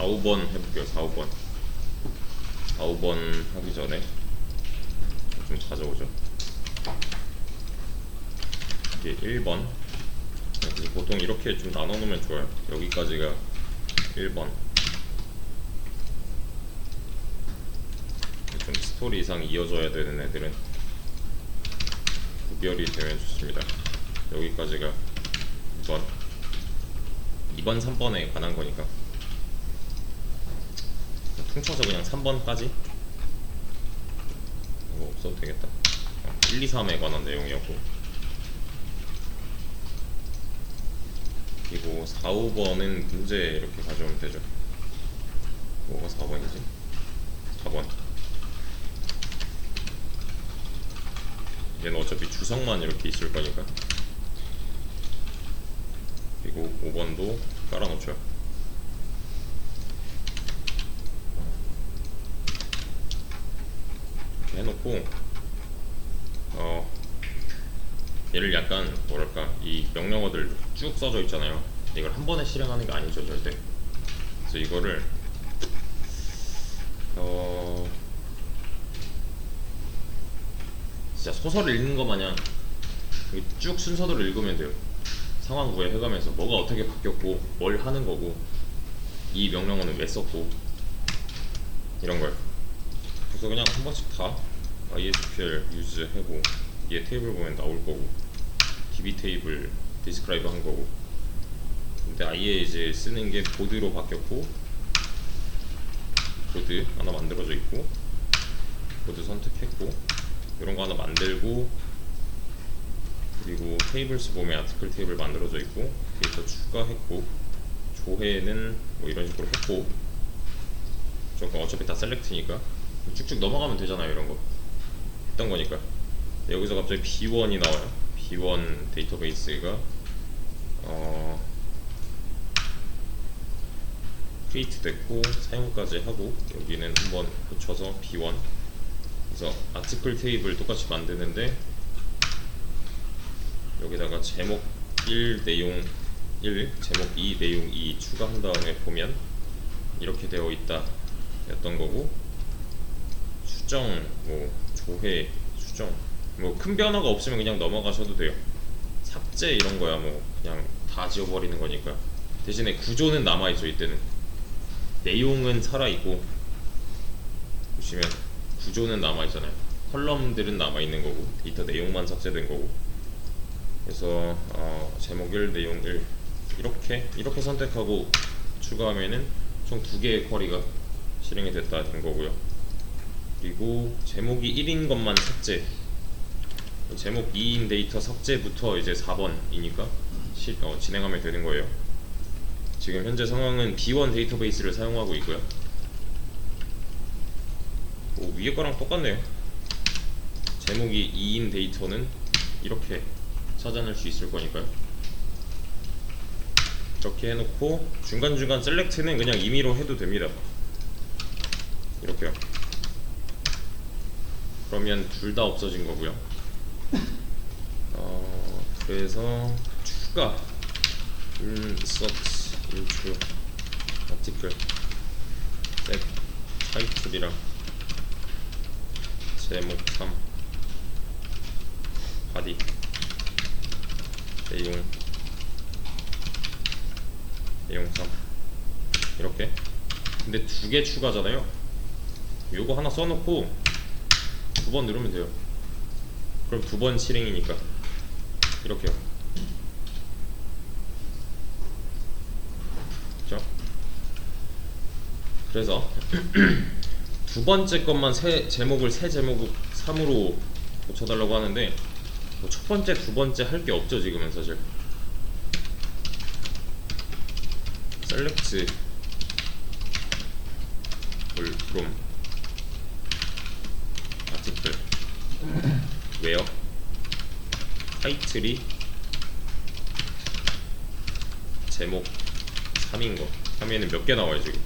4, 5번 해볼게요. 4, 5번. 4, 5번 하기 전에 좀 가져오죠. 이게 1번. 그래서 보통 이렇게 좀 나눠 놓으면 좋아요. 여기까지가 1번. 좀 스토리 이상 이어져야 되는 애들은 구별이 되면 좋습니다. 여기까지가 2번. 2번, 3번에 관한 거니까 퉁쳐서 그냥 3번까지 이거 없어도 되겠다. 1, 2, 3에 관한 내용이었고, 그리고 4, 5번은 문제 이렇게 가져오면 되죠. 뭐가 4번이지? 4번. 얘는 어차피 주석만 이렇게 있을 거니까. 그리고 5번도 깔아놓죠. 이렇게 해놓고 얘를 약간 뭐랄까, 이 명령어들 쭉 써져 있잖아요. 이걸 한 번에 실행하는 게 아니죠, 절대. 그래서 이거를 진짜 소설을 읽는 것 마냥 쭉 순서대로 읽으면 돼요. 상황 구에 해가면서 뭐가 어떻게 바뀌었고 뭘 하는 거고 이 명령어는 왜 썼고 이런 걸. 그래서 그냥 한 번씩 다 ISQL 유즈 하고, 얘 테이블 보면 나올 거고, DB 테이블 디스크라이브 한 거고. 근데 아예 이제 쓰는 게 보드로 바뀌었고, 보드 하나 만들어져 있고, 보드 선택했고, 이런 거 하나 만들고, 그리고 테이블스 보면 아티클 테이블 만들어져 있고, 데이터 추가했고, 조회는 뭐 이런 식으로 했고, 저거 어차피 다 셀렉트니까 쭉쭉 넘어가면 되잖아요. 이런 거 했던 거니까. 여기서 갑자기 B1이 나와요. B1 데이터베이스가 크리에이트 됐고 사용까지 하고, 여기는 한번 붙여서 B1. 그래서 아티클 테이블 똑같이 만드는데 여기다가 제목 1 내용 1, 제목 2 내용 2 추가한 다음에 보면 이렇게 되어 있다 였던 거고, 수정, 뭐 조회, 수정, 뭐 큰 변화가 없으면 그냥 넘어가셔도 돼요. 삭제 이런 거야 뭐 그냥 다 지워버리는 거니까. 대신에 구조는 남아있죠. 이때는 내용은 살아있고, 보시면 구조는 남아있잖아요. 컬럼들은 남아있는 거고, 데이터 내용만 삭제된 거고. 그래서 제목 1, 내용 1 이렇게 선택하고 추가하면은 총 2개의 쿼리가 실행이 됐다 된 거고요. 그리고 제목이 1인 것만 삭제, 제목 2인 데이터 삭제부터 이제 4번이니까 진행하면 되는 거예요. 지금 현재 상황은 B1 데이터베이스를 사용하고 있고요. 위에 거랑 똑같네요. 제목이 2인 데이터는 이렇게 찾아낼 수 있을 거니까요. 이렇게 해놓고 중간중간 셀렉트는 그냥 임의로 해도 됩니다. 이렇게요. 그러면 둘 다 없어진 거고요. 그래서 추가 insert into article set title이랑 제목 3 body 내용 3 이렇게. 근데 2개 추가잖아요. 요거 하나 써놓고 2번 누르면 돼요. 그럼 2번 실행이니까 이렇게요. 그렇죠? 그래서 두 번째 것만 제목을 새 제목 3으로 고쳐달라고 하는데, 뭐 첫 번째, 두 번째 할 게 없죠 지금은 사실. select from article where 타이틀이 제목 3인 거 하면은 몇 개 나와요 지금.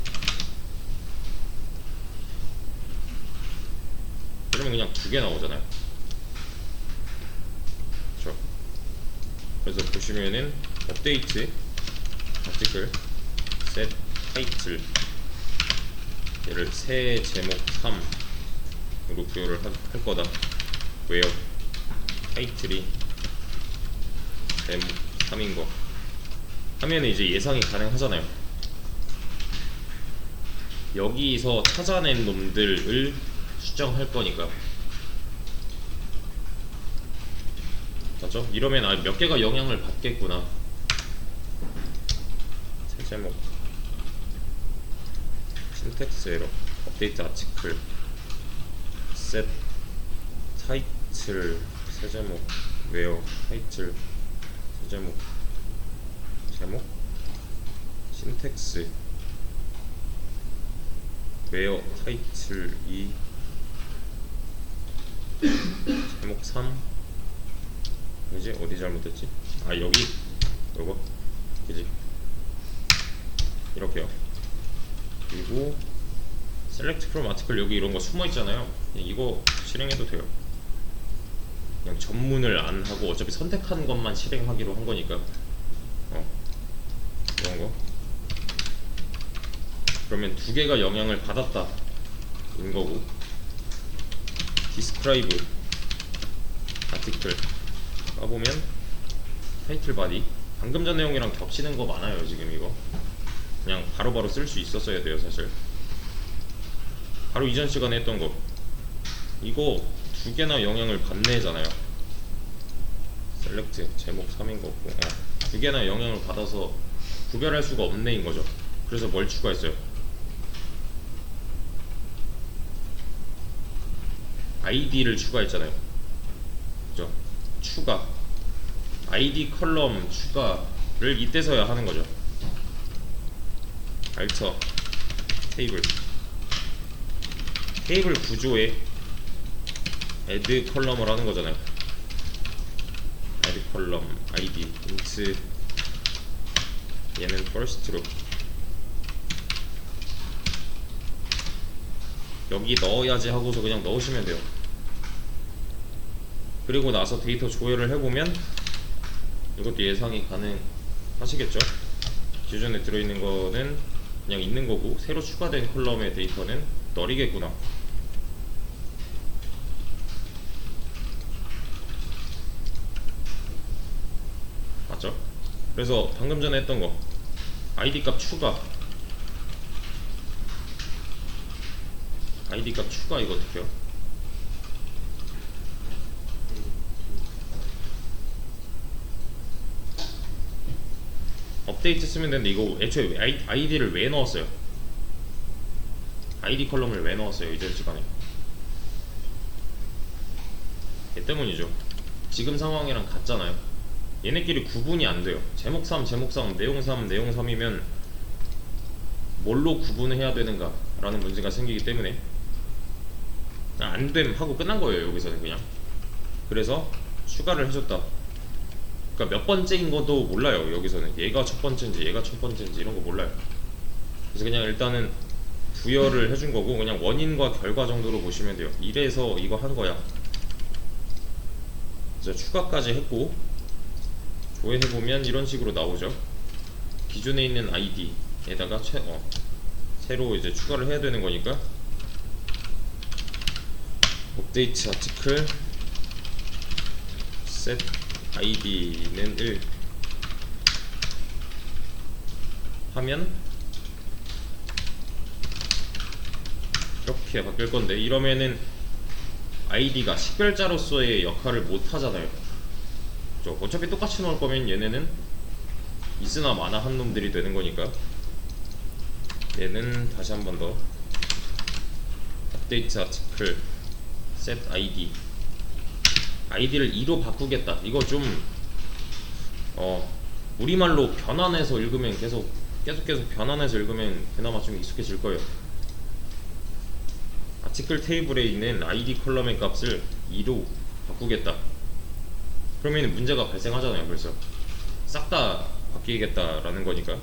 그러면 그냥 2개 나오잖아요. 그렇죠? 그래서 보시면은 업데이트 아티클 set 타이틀 얘를 새 제목 3으로 부여를 할 거다. 왜요? 타이틀이 제목 3인 거 하면은 이제 예상이 가능하잖아요. 여기서 찾아낸 놈들을 수정할 거니까. 맞죠? 이러면 몇 개가 영향을 받겠구나. 새 제목, 신텍스 에러, 업데이트 아티클, 셋 타이틀, 새 제목, 웨어, 타이틀, 새 제목, 제목, 신텍스, 웨어, 타이틀 2, 제목 3. 그지? 어디 잘못됐지? 아, 여기 요거 그지? 이렇게요. 그리고 셀렉트 프롬 아티클, 여기 이런 거 숨어 있잖아요. 이거 실행해도 돼요. 그냥 전문을 안 하고 어차피 선택한 것만 실행하기로 한 거니까. 이런 거. 그러면 두 개가 영향을 받았다 인 거고, 디스크라이브 아티클 까보면 타이틀 바디 방금 전 내용이랑 겹치는 거 많아요. 지금 이거 그냥 바로바로 쓸 수 있었어야 돼요. 사실 바로 이전 시간에 했던 거 이거 두 개나 영향을 받네잖아요. 셀렉트 제목 3인 거 없고 두 개나 영향을 받아서 구별할 수가 없네 인 거죠. 그래서 뭘 추가했어요? 아이디를 추가했잖아요. 그죠? 추가 아이디 컬럼 추가를 이때서야 하는 거죠. 알터 테이블 구조에 add 컬럼을 하는 거잖아요. add 컬럼 id int 얘는 first로 여기 넣어야지 하고서 그냥 넣으시면 돼요. 그리고 나서 데이터 조회를 해보면 이것도 예상이 가능하시겠죠? 기존에 들어있는 거는 그냥 있는 거고 새로 추가된 컬럼의 데이터는 널이겠구나. 맞죠? 그래서 방금 전에 했던 거 id 값 추가 id 값 추가 이거 어떻게 해요? 업데이트 쓰면 되는데 이거 애초에 아이디를 왜 넣었어요? 아이디 컬럼을 왜 넣었어요? 이전 시간에 얘 때문이죠. 지금 상황이랑 같잖아요. 얘네끼리 구분이 안 돼요. 제목 3, 제목 3, 내용 3, 내용 3이면 뭘로 구분을 해야 되는가 라는 문제가 생기기 때문에 안됨 하고 끝난 거예요. 여기서는 그냥. 그래서 추가를 해줬다. 그러니까 몇 번째인 것도 몰라요. 여기서는 얘가 첫 번째인지 얘가 첫 번째인지 이런 거 몰라요. 그래서 그냥 일단은 부여를 해준 거고 그냥 원인과 결과 정도로 보시면 돼요. 이래서 이거 한 거야. 그래서 추가까지 했고 조회해보면 이런 식으로 나오죠. 기존에 있는 아이디에다가 새로 이제 추가를 해야 되는 거니까 업데이트 아티클 set id는 1 하면 이렇게 바뀔 건데, 이러면은 아이디가 식별자로서의 역할을 못 하잖아요. 어차피 똑같이 넣을 거면 얘네는 있으나 마나 한 놈들이 되는 거니까 얘는 다시 한 번 더 업데이트 아티클 set id 아이디를 2로 바꾸겠다. 이거 좀 우리말로 변환해서 읽으면 계속 변환해서 읽으면 그나마 좀 익숙해질 거예요. 아티클 테이블에 있는 id 컬럼의 값을 2로 바꾸겠다. 그러면 문제가 발생하잖아요. 벌써 싹 다 바뀌겠다라는 거니까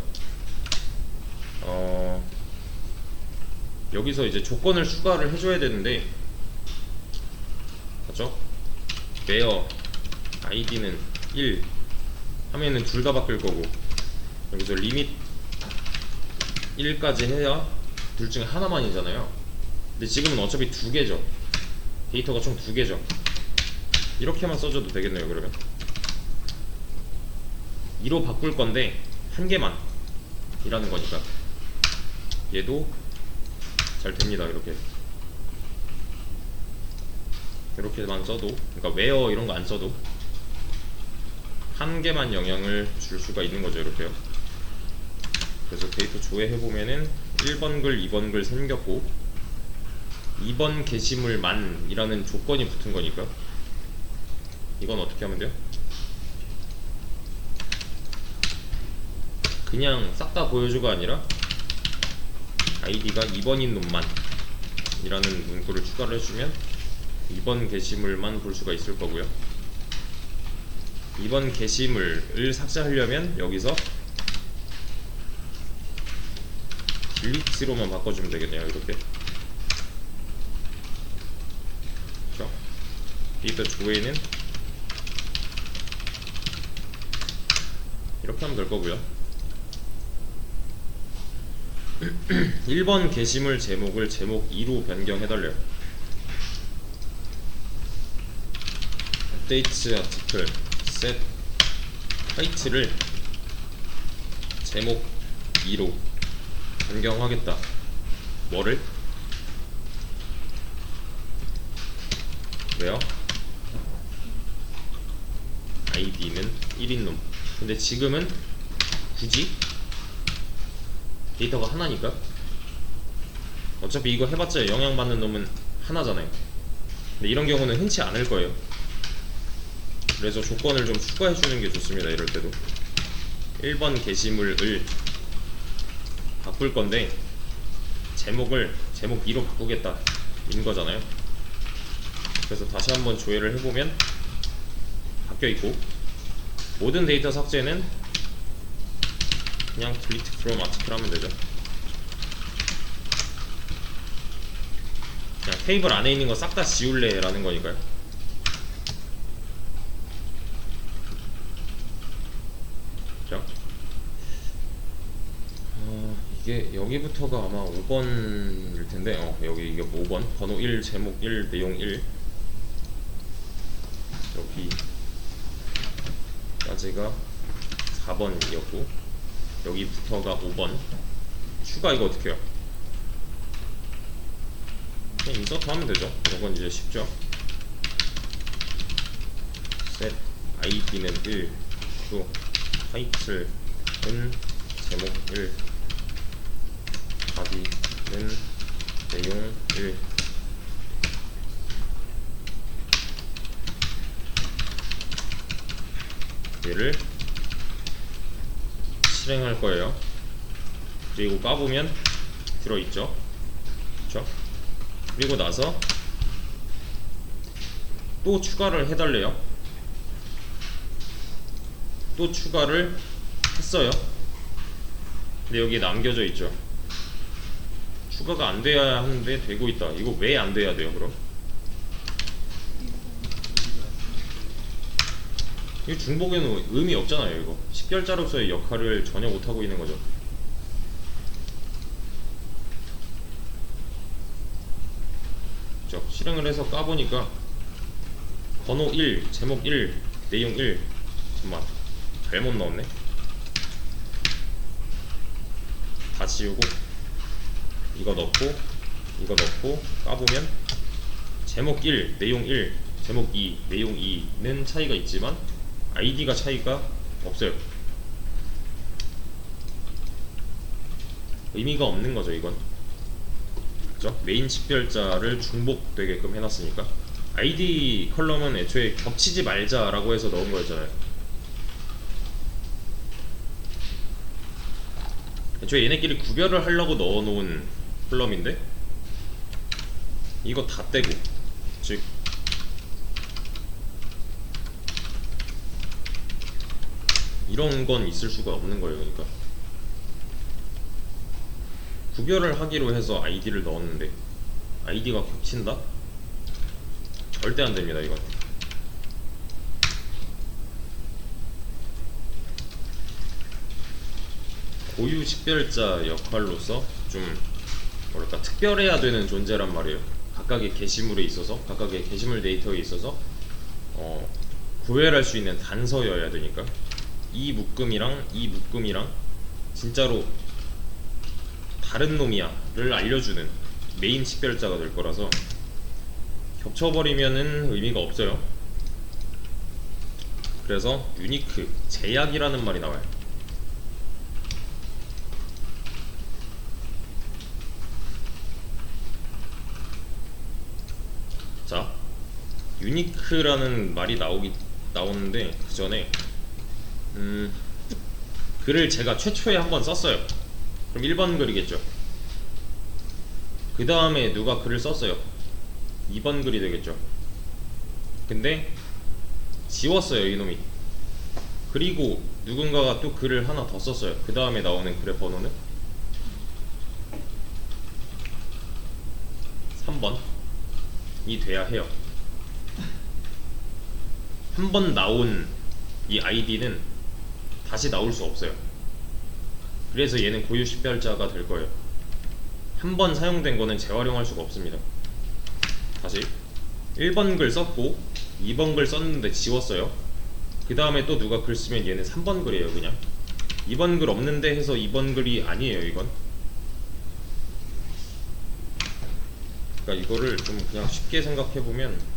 여기서 이제 조건을 추가를 해줘야 되는데, 맞죠? where id는 1 하면은 둘 다 바뀔 거고, 여기서 리밋 1까지 해야 둘 중에 하나만이잖아요. 근데 지금은 어차피 두 개죠. 데이터가 총 두 개죠. 이렇게만 써줘도 되겠네요. 그러면 2로 바꿀 건데 한 개만 이라는 거니까 얘도 잘 됩니다. 이렇게만 써도, 그러니까 where 이런 거 안 써도 한 개만 영향을 줄 수가 있는 거죠. 이렇게요. 그래서 데이터 조회해보면은 1번 글, 2번 글 생겼고 2번 게시물만 이라는 조건이 붙은 거니까 이건 어떻게 하면 돼요? 그냥 싹 다 보여줘가 아니라 아이디가 2번인 놈만 이라는 문구를 추가를 해주면 2번 게시물만 볼 수가 있을 거고요. 2번 게시물을 삭제하려면 여기서 delete로만 바꿔주면 되겠네요. 이렇게. 그렇죠? 데이터 조회는 이렇게 하면 될 거고요. 1번 게시물 제목을 제목 2로 변경해달래요. update article set title을 제목 2로 변경하겠다. 뭐를? 왜요? id는 1인 놈. 근데 지금은 굳이 데이터가 하나니까 어차피 이거 해봤자 영향받는 놈은 하나잖아요. 근데 이런 경우는 흔치 않을 거예요. 그래서 조건을 좀 추가해주는 게 좋습니다. 이럴 때도 1번 게시물을 바꿀 건데 제목을 제목 2로 바꾸겠다 인 거잖아요. 그래서 다시 한번 조회를 해보면 바뀌어있고, 모든 데이터 삭제는 그냥 delete from article 하면 되죠. 그냥 테이블 안에 있는 거 싹 다 지울래 라는 거니까요. 그죠? 이게 여기부터가 아마 5번일 텐데, 여기 이게 5번 번호 1 제목 1 내용 1 여기까지가 4번이었고 여기부터가 5번. 추가 이거 어떻게 해요? 그냥 인서트 하면 되죠. 이건 이제 쉽죠. set id는 1, 또 title은 제목 1, body는 내용 1. 얘를 실행할 거예요. 그리고 까보면 들어있죠. 그쵸? 그리고 나서 또 추가를 해달래요. 또 추가를 했어요. 근데 여기에 남겨져 있죠. 추가가 안 돼야 하는데 되고 있다. 이거 왜 안 돼야 돼요, 그럼? 이 중복에는 의미 없잖아요. 이거 10결자로서의 역할을 전혀 못하고 있는 거죠. 실행을 해서 까보니까 번호 1, 제목 1, 내용 1. 잠깐만, 잘못 넣었네. 다 지우고 이거 넣고 이거 넣고 까보면 제목 1, 내용 1, 제목 2, 내용 2는 차이가 있지만 아이디가 차이가 없어요. 의미가 없는 거죠, 이건. 그죠? 메인 식별자를 중복되게끔 해놨으니까. 아이디 컬럼은 애초에 겹치지 말자라고 해서 넣은 거였잖아요. 애초에 얘네끼리 구별을 하려고 넣어놓은 컬럼인데 이거 다 떼고, 즉 이런 건 있을 수가 없는 거예요. 그러니까 구별을 하기로 해서 아이디를 넣었는데 아이디가 겹친다? 절대 안 됩니다, 이건. 고유 식별자 역할로서 좀 뭐랄까 특별해야 되는 존재란 말이에요. 각각의 게시물에 있어서, 각각의 게시물 데이터에 있어서 구별할 수 있는 단서여야 되니까 이 묶음이랑 이 묶음이랑 진짜로 다른 놈이야를 알려주는 메인 식별자가 될 거라서 겹쳐버리면은 의미가 없어요. 그래서 유니크, 제약이라는 말이 나와요. 자, 유니크라는 말이 나오는데 그 전에 글을 제가 최초에 한번 썼어요. 그럼 1번 글이겠죠. 그 다음에 누가 글을 썼어요. 2번 글이 되겠죠. 근데 지웠어요, 이놈이. 그리고 누군가가 또 글을 하나 더 썼어요. 그 다음에 나오는 글의 번호는 3번이 돼야 해요. 한 번 나온 이 아이디는 다시 나올 수 없어요. 그래서 얘는 고유 식별자가 될 거예요. 한 번 사용된 거는 재활용할 수가 없습니다. 다시 1번 글 썼고 2번 글 썼는데 지웠어요. 그 다음에 또 누가 글 쓰면 얘는 3번 글이에요. 그냥 2번 글 없는데 해서 2번 글이 아니에요. 이건 그러니까 이거를 좀 그냥 쉽게 생각해보면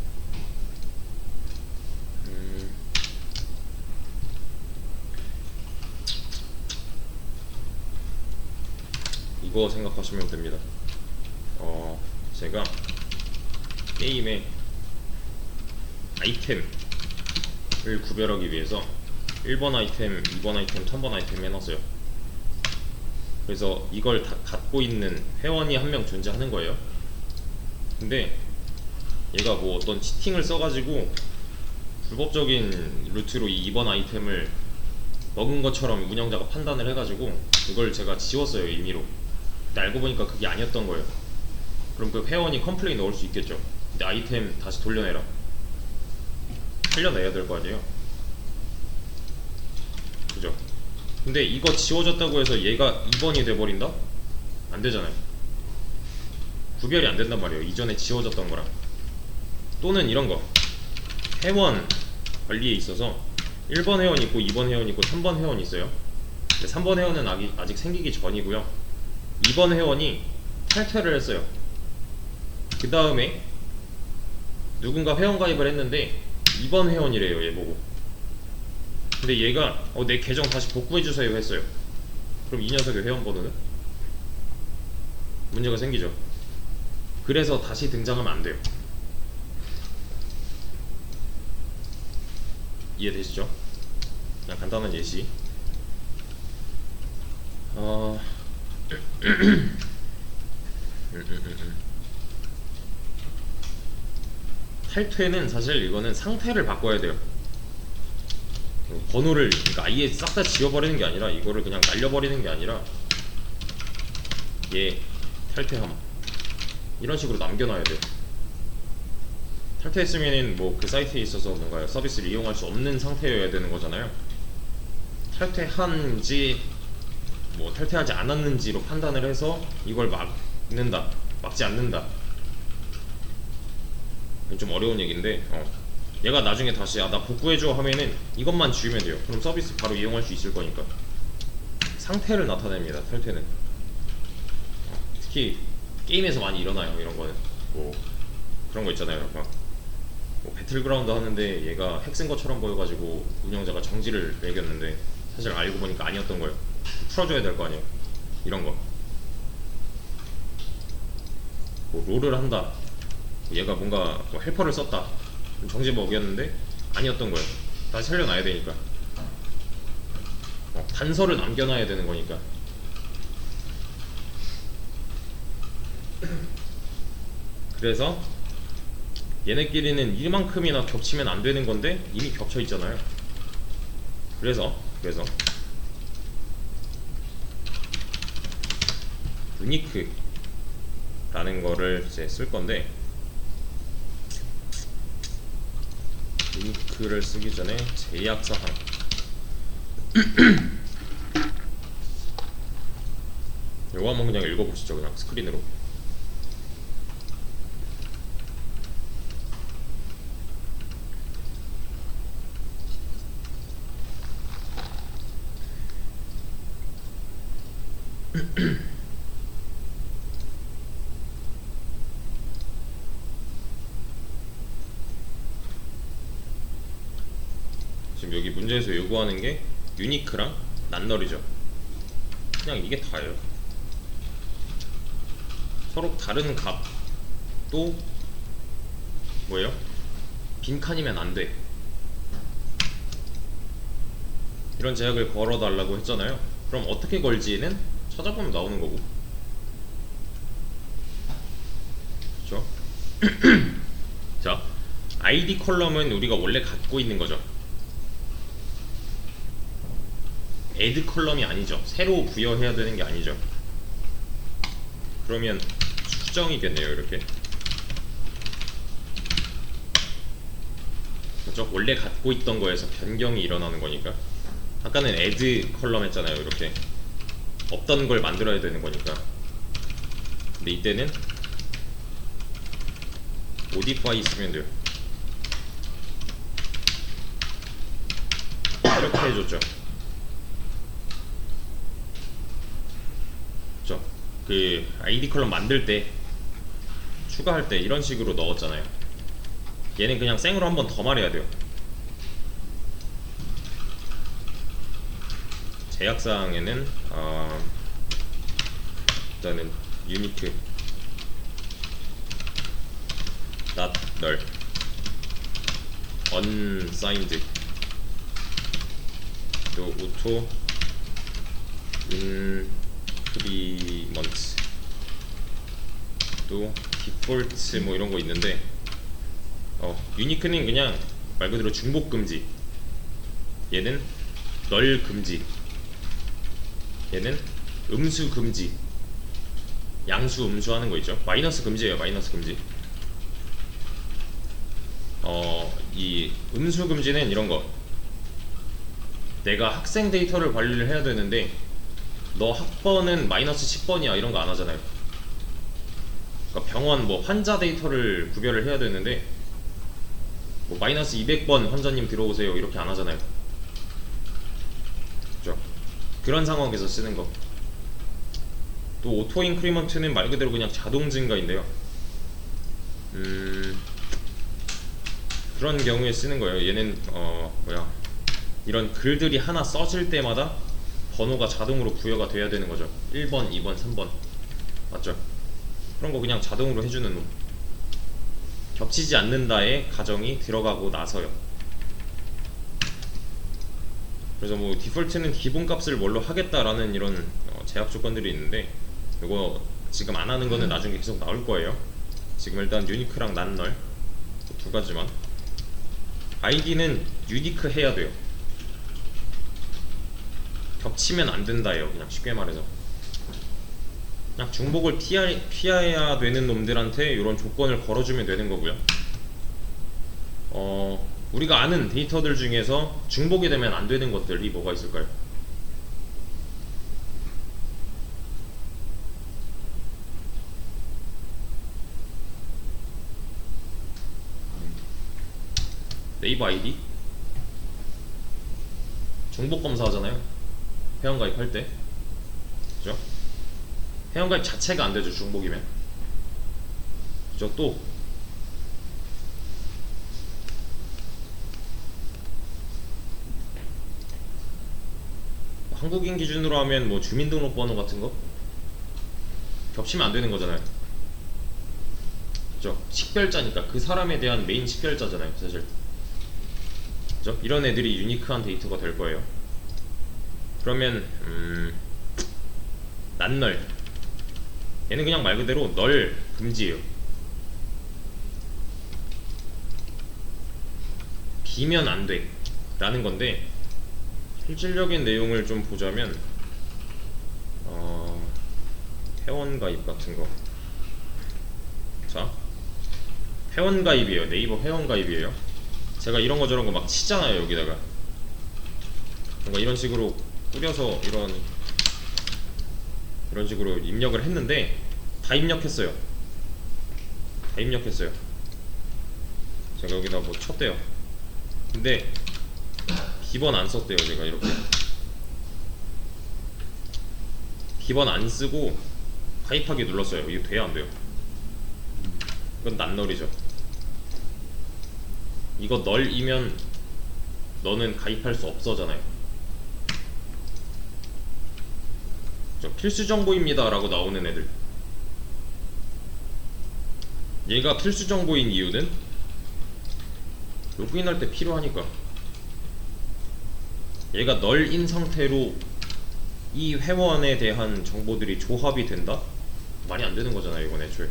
이거 생각하시면 됩니다. 제가 게임에 아이템을 구별하기 위해서 1번 아이템, 2번 아이템, 3번 아이템 해놨어요. 그래서 이걸 다 갖고 있는 회원이 한 명 존재하는 거예요. 근데 얘가 뭐 어떤 치팅을 써가지고 불법적인 루트로 이 2번 아이템을 먹은 것처럼 운영자가 판단을 해가지고 이걸 제가 지웠어요, 임의로. 근데 알고 보니까 그게 아니었던 거예요. 그럼 그 회원이 컴플레인 넣을 수 있겠죠. 근데 아이템 다시 돌려내라. 살려내야 될 거 아니에요. 그죠? 근데 이거 지워졌다고 해서 얘가 2번이 돼버린다? 안 되잖아요. 구별이 안 된단 말이에요. 이전에 지워졌던 거랑. 또는 이런 거. 회원 관리에 있어서 1번 회원 있고 2번 회원 있고 3번 회원이 있어요. 근데 3번 회원은 아직 생기기 전이고요. 2번 회원이 탈퇴를 했어요. 그 다음에 누군가 회원 가입을 했는데 2번 회원이래요. 얘 보고. 근데 얘가 내 계정 다시 복구해주세요 했어요. 그럼 이 녀석의 회원 번호는? 문제가 생기죠. 그래서 다시 등장하면 안 돼요. 이해되시죠? 그냥 간단한 예시. 탈퇴는 사실 이거는 상태를 바꿔야 돼요. 번호를 그러니까 아예 싹 다 지워버리는 게 아니라 이거를 그냥 날려버리는 게 아니라 얘 탈퇴함 이런 식으로 남겨놔야 돼요. 탈퇴했으면은 뭐 그 사이트에 있어서 뭔가 서비스를 이용할 수 없는 상태여야 되는 거잖아요. 탈퇴한지 뭐 탈퇴하지 않았는지로 판단을 해서 이걸 막는다, 막지 않는다. 좀 어려운 얘기인데 얘가 나중에 다시 나 복구해줘 하면은 이것만 지우면 돼요. 그럼 서비스 바로 이용할 수 있을 거니까. 상태를 나타냅니다. 탈퇴는 특히 게임에서 많이 일어나요. 이런 거는 뭐 그런 거 있잖아요. 뭐 배틀그라운드 하는데 얘가 핵 쓴 것처럼 보여가지고 운영자가 정지를 매겼는데 사실 알고 보니까 아니었던 거예요. 풀어줘야 될 거 아니에요. 이런 거. 뭐 롤을 한다. 얘가 뭔가 뭐 헬퍼를 썼다. 정지 먹였는데 아니었던 거예요. 다시 살려놔야 되니까. 단서를 남겨놔야 되는 거니까. 그래서 얘네끼리는 이만큼이나 겹치면 안 되는 건데 이미 겹쳐 있잖아요. 그래서 유니크라는 거를 이제 쓸 건데, 유니크를 쓰기 전에 제약사항 이거 한번 그냥 읽어보시죠. 그냥 스크린으로. 여기 문제에서 요구하는 게 유니크랑 낱널이죠. 그냥 이게 다예요. 서로 다른 값도 뭐예요? 빈칸이면 안 돼. 이런 제약을 걸어달라고 했잖아요. 그럼 어떻게 걸지는 찾아보면 나오는 거고. 그쵸? 자, ID 컬럼은 우리가 원래 갖고 있는 거죠. add 컬럼이 아니죠. 새로 부여해야 되는 게 아니죠. 그러면 수정이겠네요. 이렇게. 그렇죠? 원래 갖고 있던 거에서 변경이 일어나는 거니까. 아까는 add 컬럼 했잖아요. 이렇게 없던 걸 만들어야 되는 거니까. 근데 이때는 modify 쓰면 돼요. 이렇게 해줬죠. 그쵸? 그 ID 컬럼 만들 때, 추가할 때 이런 식으로 넣었잖아요. 얘는 그냥 생으로 한 번 더 말해야 돼요. 제약사항에는 일단은 unique not null unsigned 또 auto increment 또 default 뭐 이런 거 있는데 유니크는 그냥 말 그대로 중복 금지, 얘는 널 금지, 얘는 음수 금지, 양수 음수 하는 거 있죠. 마이너스 금지예요. 마이너스 금지. 이 음수 금지는 이런 거. 내가 학생 데이터를 관리를 해야 되는데 너 학번은 마이너스 10번이야 이런 거 안 하잖아요. 그러니까 병원 뭐 환자 데이터를 구별을 해야 되는데 뭐 마이너스 200번 환자님 들어오세요 이렇게 안 하잖아요. 그렇죠? 그런 상황에서 쓰는 거. 또 오토 인크리먼트는 말 그대로 그냥 자동 증가인데요. 그런 경우에 쓰는 거예요. 얘는 이런 글들이 하나 써질 때마다 번호가 자동으로 부여가 돼야 되는 거죠. 1번, 2번, 3번 맞죠? 그런 거 그냥 자동으로 해주는 놈. 겹치지 않는다의 가정이 들어가고 나서요. 그래서 뭐 디폴트는 기본값을 뭘로 하겠다라는 이런 제약 조건들이 있는데 이거 지금 안 하는 거는 나중에 계속 나올 거예요. 지금 일단 유니크랑 낱널 두 가지만. 아이디는 유니크 해야 돼요. 겹치면 안 된다예요. 그냥 쉽게 말해서 그냥 중복을 피해야 되는 놈들한테 이런 조건을 걸어주면 되는 거고요. 우리가 아는 데이터들 중에서 중복이 되면 안 되는 것들이 뭐가 있을까요? 네이버 아이디 중복 검사하잖아요. 회원가입 할 때, 그죠? 회원가입 자체가 안 되죠. 중복이면, 그죠? 또 한국인 기준으로 하면 뭐 주민등록번호 같은 거 겹치면 안 되는 거잖아요. 그죠? 식별자니까 그 사람에 대한 메인 식별자잖아요, 사실. 그죠? 이런 애들이 유니크한 데이터가 될 거예요. 그러면 낱널, 얘는 그냥 말 그대로 널 금지예요. 비면 안 돼 라는 건데, 실질적인 내용을 좀 보자면 회원가입 같은 거. 자, 회원가입이에요. 네이버 회원가입이에요. 제가 이런 거 저런 거 막 치잖아요. 여기다가 뭔가 이런 식으로 뿌려서 이런 식으로 입력을 했는데 다 입력했어요. 다 입력했어요. 제가 여기다 뭐 쳤대요. 근데 비번 안 썼대요. 제가 이렇게 비번 안 쓰고 가입하기 눌렀어요. 이거 돼야 안 돼요? 이건 낱널이죠. 이거 널이면 너는 가입할 수 없어잖아요. 필수 정보입니다 라고 나오는 애들, 얘가 필수 정보인 이유는 로그인할 때 필요하니까. 얘가 널인 상태로 이 회원에 대한 정보들이 조합이 된다? 말이 안 되는 거잖아요 이건 애초에.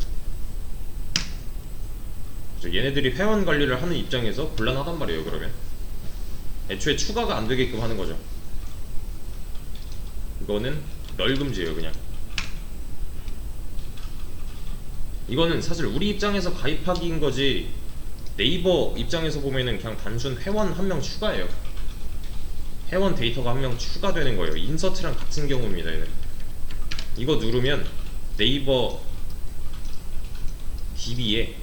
얘네들이 회원 관리를 하는 입장에서 곤란하단 말이에요. 그러면 애초에 추가가 안 되게끔 하는 거죠. 이거는 널 금지예요 그냥. 이거는 사실 우리 입장에서 가입하기인 거지, 네이버 입장에서 보면은 그냥 단순 회원 한 명 추가예요. 회원 데이터가 한 명 추가되는 거예요. 인서트랑 같은 경우입니다. 얘는 이거 누르면 네이버 DB에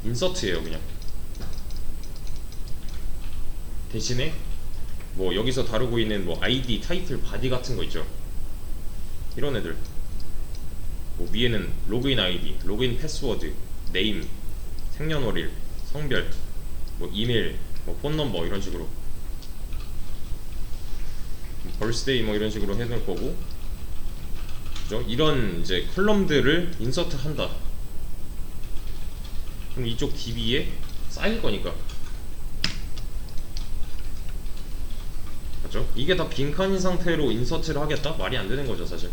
인서트예요 그냥. 대신에 뭐 여기서 다루고 있는 뭐 아이디, 타이틀, 바디 같은 거 있죠. 이런 애들 뭐 위에는 로그인 아이디, 로그인 패스워드, 네임, 생년월일, 성별, 뭐 이메일, 뭐 폰넘버 이런 식으로, 벌스데이 뭐 이런 식으로 해놓을 거고, 그죠? 이런 이제 컬럼들을 인서트 한다. 그럼 이쪽 DB에 쌓일 거니까. 맞죠? 이게 다 빈칸인 상태로 인서트를 하겠다? 말이 안 되는 거죠 사실.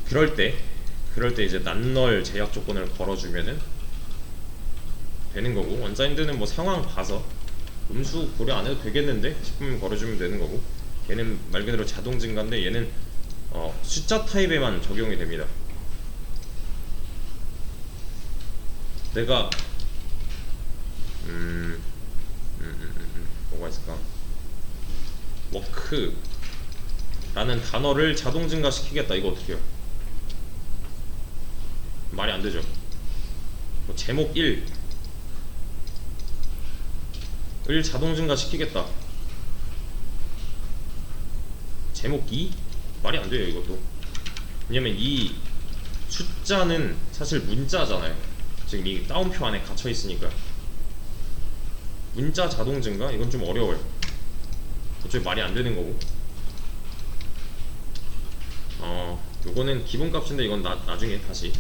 그럴 때 이제 난널 제약 조건을 걸어주면은 되는 거고, 원사인드는 뭐 상황 봐서 음수 고려 안 해도 되겠는데 싶으면 걸어주면 되는 거고, 얘는 말 그대로 자동 증가인데 얘는 숫자 타입에만 적용이 됩니다. 내가 뭐가 있을까? 워크 라는 단어를 자동 증가시키겠다. 이거 어떻게 해요? 말이 안 되죠. 뭐 제목 1을 자동 증가시키겠다. 제목 2? 말이 안 돼요 이것도. 왜냐면 이 숫자는 사실 문자잖아요. 지금 이 따옴표 안에 갇혀 있으니까. 문자 자동 증가? 이건 좀 어려워요. 어차피 말이 안 되는 거고. 요거는 기본값인데 이건 나중에 다시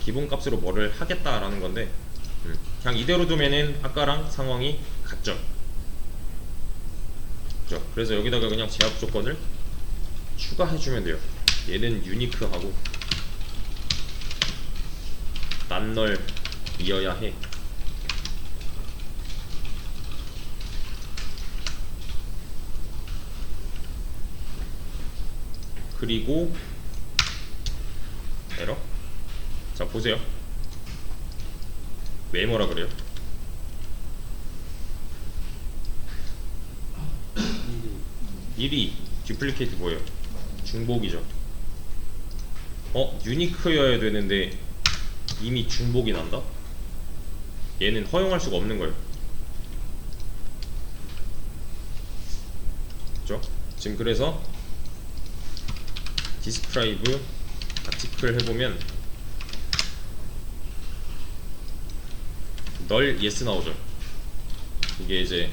기본값으로 뭐를 하겠다라는 건데, 그냥 이대로 두면은 아까랑 상황이 같죠. 그죠? 그래서 여기다가 그냥 제압 조건을 추가해주면 돼요. 얘는 유니크하고 난널이어야 해. 그리고 에러? 자 보세요. 왜 뭐라 그래요? 일이 듀플리케이트 뭐예요? 중복이죠. 유니크여야 되는데 이미 중복이 난다? 얘는 허용할 수가 없는 거예요. 그죠? 지금 그래서 디스크라이브 아티클 해보면 널 yes 나오죠. 이게 이제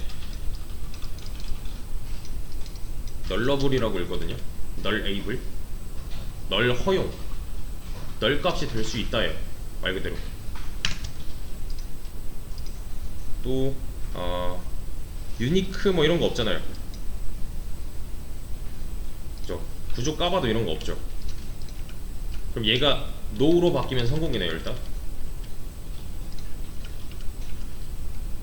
널러블이라고 읽거든요. 널 에이블, 널 허용, 널 값이 될 수 있다예요. 말 그대로. 또 유니크 뭐 이런 거 없잖아요. 그죠? 구조 까봐도 이런 거 없죠. 그럼 얘가 no로 바뀌면 성공이네요. 일단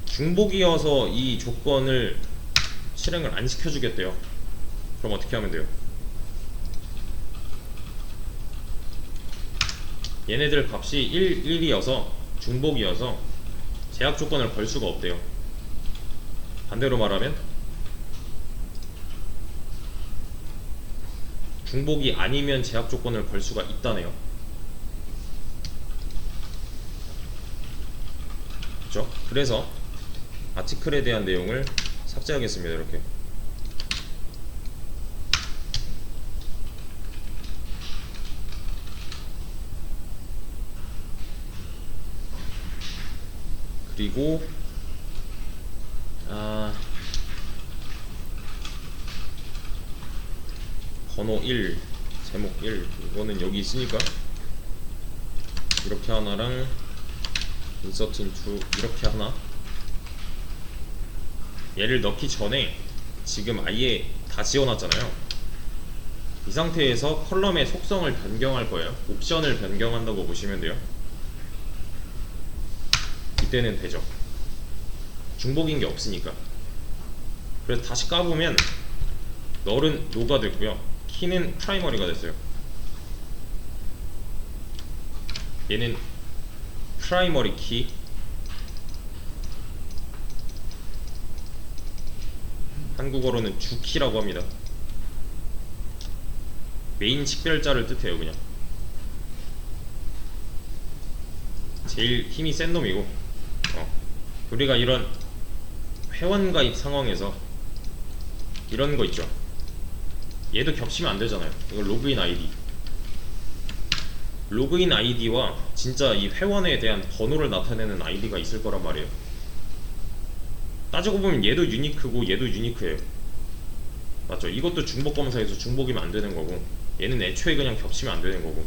중복이어서 이 조건을 실행을 안 시켜주겠대요. 그럼 어떻게 하면 돼요? 얘네들 값이 1, 1이어서 중복이어서 제약 조건을 걸 수가 없대요. 반대로 말하면 중복이 아니면 제약 조건을 걸 수가 있다네요. 그렇죠? 그래서 아티클에 대한 내용을 삭제하겠습니다. 이렇게. 그리고 번호 1 제목 1 이거는 여기 있으니까 이렇게 하나랑 insert into 이렇게 하나, 얘를 넣기 전에 지금 아예 다 지워놨잖아요. 이 상태에서 컬럼의 속성을 변경할 거예요. 옵션을 변경한다고 보시면 돼요. 이때는 되죠. 중복인 게 없으니까. 그래서 다시 까보면 널은 노가 됐고요, 키는 프라이머리가 됐어요. 얘는 프라이머리 키, 한국어로는 주키라고 합니다. 메인 식별자를 뜻해요. 그냥 제일 힘이 센 놈이고, 우리가 이런 회원가입 상황에서 이런 거 있죠. 얘도 겹치면 안 되잖아요. 이거 로그인 아이디, 로그인 아이디와 진짜 이 회원에 대한 번호를 나타내는 아이디가 있을 거란 말이에요. 따지고 보면 얘도 유니크고 얘도 유니크해요. 맞죠? 이것도 중복 검사에서 중복이면 안 되는 거고, 얘는 애초에 그냥 겹치면 안 되는 거고.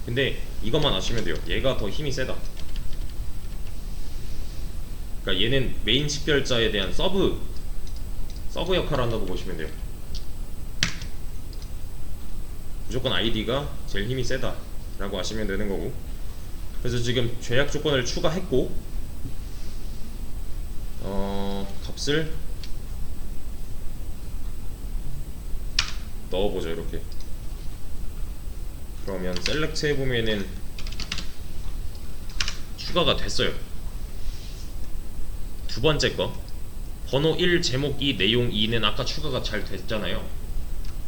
근데 이것만 아시면 돼요. 얘가 더 힘이 세다. 그러니까 얘는 메인 식별자에 대한 서브 역할을 한다고 보시면 돼요. 무조건 아이디가 제일 힘이 세다 라고 하시면 되는 거고. 그래서 지금 죄악 조건을 추가했고, 값을 넣어보죠. 이렇게. 그러면 셀렉트 해보면은 추가가 됐어요. 두 번째 거 번호 1 제목 2 내용 2는 아까 추가가 잘 됐잖아요.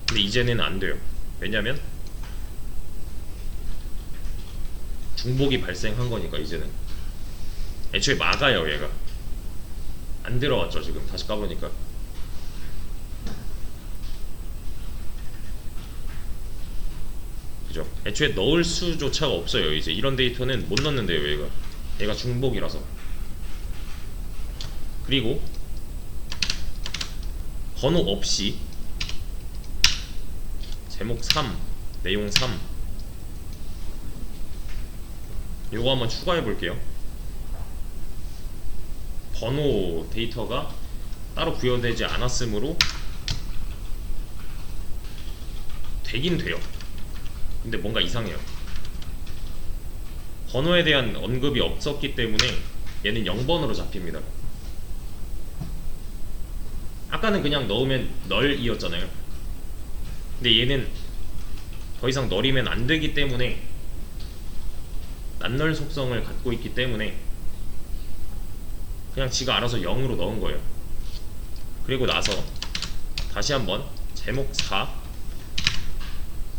근데 이제는 안 돼요. 왜냐면 중복이 발생한 거니까. 이제는 애초에 막아요. 얘가 안 들어왔죠. 지금 다시 까보니까. 그죠? 애초에 넣을 수조차가 없어요. 이제 이런 데이터는 못 넣는데요. 얘가 중복이라서. 그리고 번호 없이 제목 3 내용 3 요거 한번 추가해 볼게요. 번호 데이터가 따로 부여되지 않았으므로 되긴 돼요. 근데 뭔가 이상해요. 번호에 대한 언급이 없었기 때문에 얘는 0번으로 잡힙니다. 아까는 그냥 넣으면 널이었잖아요. 근데 얘는 더 이상 널이면 안 되기 때문에, 난널 속성을 갖고 있기 때문에 그냥 지가 알아서 0으로 넣은 거예요. 그리고 나서 다시 한번 제목 4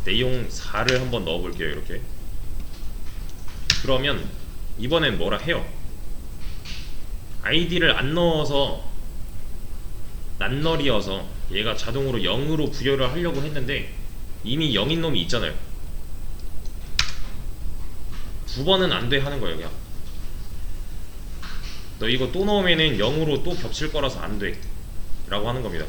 내용 4를 한번 넣어볼게요. 이렇게. 그러면 이번엔 뭐라 해요? 아이디를 안 넣어서 난널이어서 얘가 자동으로 0으로 부여를 하려고 했는데 이미 0인 놈이 있잖아요. 두 번은 안 돼 하는 거예요. 그냥 너 이거 또 넣으면은 0으로 또 겹칠 거라서 안 돼 라고 하는 겁니다.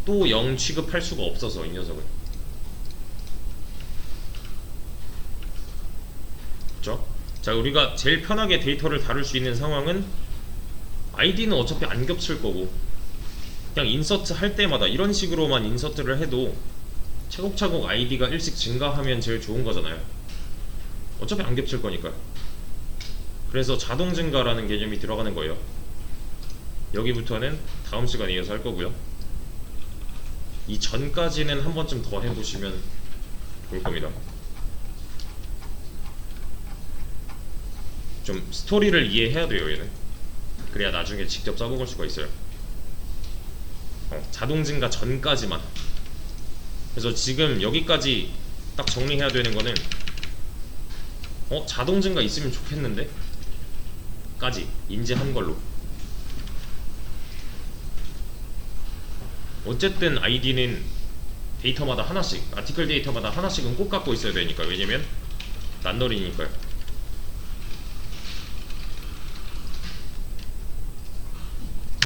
또 0 취급할 수가 없어서 이 녀석을. 그쵸? 자, 우리가 제일 편하게 데이터를 다룰 수 있는 상황은 아이디는 어차피 안 겹칠 거고 그냥 인서트 할 때마다 이런 식으로만 인서트를 해도 차곡차곡 아이디가 일씩 증가하면 제일 좋은 거잖아요. 어차피 안 겹칠 거니까. 그래서 자동 증가라는 개념이 들어가는 거예요. 여기부터는 다음 시간에 이어서 할 거고요. 이 전까지는 한 번쯤 더 해보시면 좋을 겁니다. 좀 스토리를 이해해야 돼요. 얘는 그래야 나중에 직접 써먹을 수가 있어요. 자동 증가 전까지만. 그래서 지금 여기까지 딱 정리해야 되는 거는 자동 증가 있으면 좋겠는데 까지 인지한 걸로. 어쨌든 아이디는 데이터마다 하나씩, 아티클 데이터마다 하나씩은 꼭 갖고 있어야 되니까. 왜냐면 낱널이니까요.